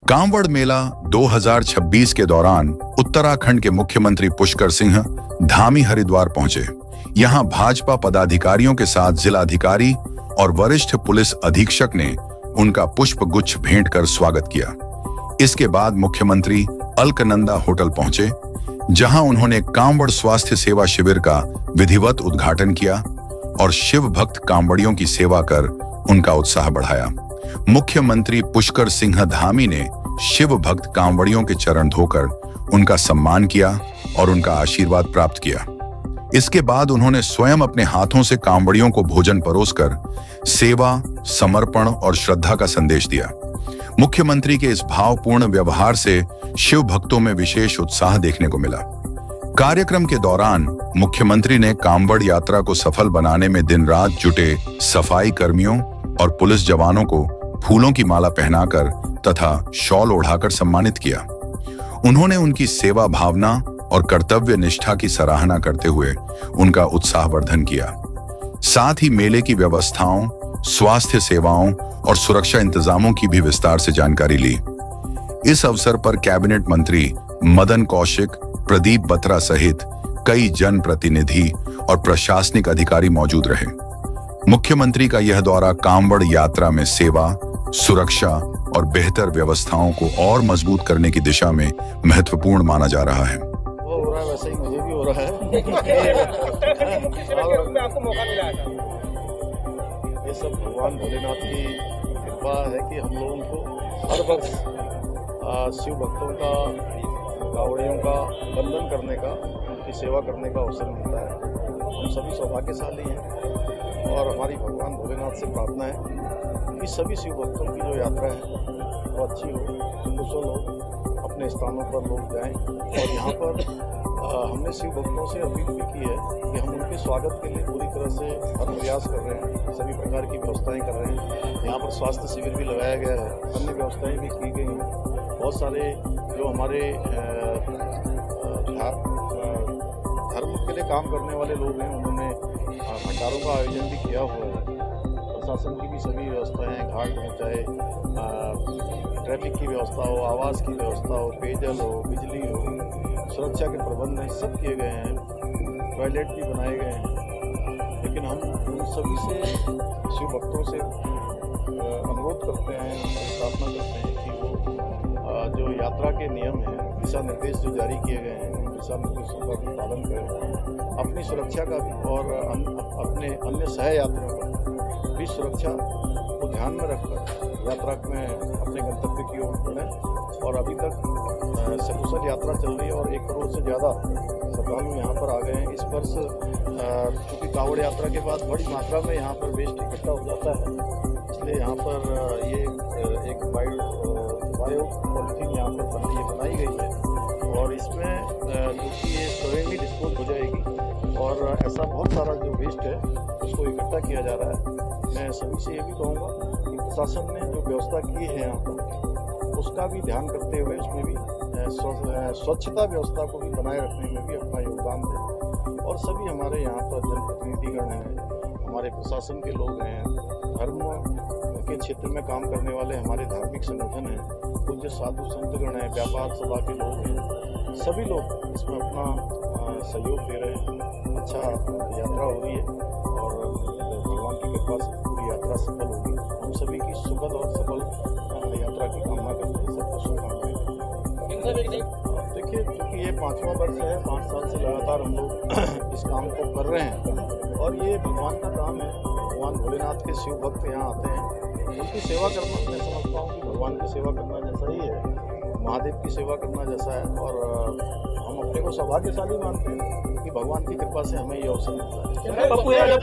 कांवड़ मेला 2026 के दौरान उत्तराखंड के मुख्यमंत्री पुष्कर सिंह धामी हरिद्वार पहुंचे। यहां भाजपा पदाधिकारियों के साथ जिलाधिकारी और वरिष्ठ पुलिस अधीक्षक ने उनका पुष्प गुच्छ भेंट कर स्वागत किया। इसके बाद मुख्यमंत्री अलकनंदा होटल पहुंचे, जहां उन्होंने कांवड़ स्वास्थ्य सेवा शिविर का विधिवत उद्घाटन किया और शिव भक्त कांवड़ियों की सेवा कर उनका उत्साह बढ़ाया। मुख्यमंत्री पुष्कर सिंह धामी ने शिव भक्त कांवड़ियों के चरण धोकर उनका सम्मान किया और उनका आशीर्वाद प्राप्त किया। इसके बाद उन्होंने स्वयं अपने हाथों से कांवड़ियों को भोजन परोसकर सेवा, समर्पण और श्रद्धा का संदेश दिया। मुख्यमंत्री के इस भावपूर्ण व्यवहार से शिव भक्तों में विशेष उत्साह देखने को मिला। कार्यक्रम के दौरान मुख्यमंत्री ने कांवड़ यात्रा को सफल बनाने में दिन रात जुटे सफाई कर्मियों और पुलिस जवानों को फूलों की माला पहनाकर तथा शॉल ओढ़ाकर सम्मानित किया। उन्होंने उनकी सेवा भावना और कर्तव्य निष्ठा की सराहना करते हुए उनका उत्साहवर्धन किया। साथ ही मेले की व्यवस्थाओं, स्वास्थ्य सेवाओं और सुरक्षा इंतजामों की भी विस्तार से जानकारी ली। इस अवसर पर कैबिनेट मंत्री मदन कौशिक, प्रदीप बत्रा सहित कई जनप्रतिनिधि और प्रशासनिक अधिकारी मौजूद रहे। मुख्यमंत्री का यह दौरा कांवड़ यात्रा में सेवा, सुरक्षा और बेहतर व्यवस्थाओं को और मजबूत करने की दिशा में महत्वपूर्ण माना जा रहा है। वो हो रहा है, वैसे ही मुझे भी हो रहा है। आपको मौका मिला है। ये सब भगवान भोलेनाथ की कृपा है कि हम लोगों को हर वर्ष शिव भक्तों का, कांवड़ियों का वंदन करने का, उनकी सेवा करने का अवसर मिलता है। हम सभी सौभाग्यशाली हैं और हमारी भगवान भोलेनाथ से प्रार्थना है कि सभी शिव भक्तों की जो यात्रा है वो अच्छी हो, कुशल हो, अपने स्थानों पर लोग जाएं। और यहाँ पर हमने शिव भक्तों से अपील भी की है कि हम उनके स्वागत के लिए पूरी तरह से हर प्रयास कर रहे हैं, सभी प्रकार की व्यवस्थाएं कर रहे हैं। यहाँ पर स्वास्थ्य शिविर भी लगाया गया है, अन्य व्यवस्थाएं भी की गई हैं। बहुत सारे जो हमारे धर्म के लिए काम करने वाले लोग हैं, उन्होंने भंडारों का आयोजन भी किया हुआ है। प्रशासन की भी सभी व्यवस्थाएं, घाट में चाहे ट्रैफिक की व्यवस्था हो, आवास की व्यवस्था हो, पेयजल हो, बिजली हो, सुरक्षा के प्रबंध सब किए गए हैं, टॉयलेट भी बनाए गए हैं। लेकिन हम उन सभी से, शिव भक्तों से अनुरोध करते हैं, प्रार्थना करते हैं कि वो जो यात्रा के नियम हैं, दिशा निर्देश जो जारी किए गए हैं, उन दिशा निर्देशों का भी पालन करें। अपनी सुरक्षा का भी और अपने अन्य सह यात्रियों का भी सुरक्षा को ध्यान में रखकर यात्रा में अपने गंतव्य की ओर बढ़ें। और अभी तक सकुशल यात्रा चल रही है और 1 करोड़ से ज़्यादा श्रद्धालु यहाँ पर आ गए हैं। इस वर्ष क्योंकि कांवड़ यात्रा के बाद बड़ी मात्रा में यहाँ पर वेस्ट इकट्ठा हो जाता है, इसलिए यहाँ पर ये एक बायो पॉलिथीन यहाँ पर बनाई गई है और इसमें जो कि ये स्वयं ही डिस्पोज हो जाएगी। और ऐसा बहुत सारा जो वेस्ट है उसको इकट्ठा किया जा रहा है। मैं सभी से ये भी कहूँगा कि प्रशासन ने जो व्यवस्था की है यहाँ पर, उसका भी ध्यान करते हुए उसमें भी स्वच्छता व्यवस्था को भी बनाए रखने में भी अपना योगदान दें। और सभी हमारे यहाँ पर जनप्रतिनिधिगण हैं, हमारे प्रशासन के लोग हैं, धर्म के क्षेत्र में काम करने वाले हमारे धार्मिक संगठन हैं, पूज्य साधु संतगण हैं, व्यापार सभा के लोग हैं, सभी लोग इसमें अपना सहयोग दे रहे हैं। अच्छा यात्रा हो रही है और भगवान की कृपा से पूरी यात्रा सफल होगी। हम सभी की सुखद और सफल यात्रा की कामना करते हैं। सबको शुभकामनाएं। देखिए, क्योंकि ये 5वां वर्ष है, 5 साल से लगातार हम लोग इस काम को कर रहे हैं और ये भगवान का काम है। भगवान भोलेनाथ के शिव भक्त यहाँ आते हैं, उनकी सेवा करना मैं समझता हूँ कि भगवान की सेवा करना जैसा ही है, महादेव की सेवा करना जैसा है। और हम अपने को सौभाग्यशाली मानते हैं कि भगवान की कृपा से हमें ये अवसर मिलता है।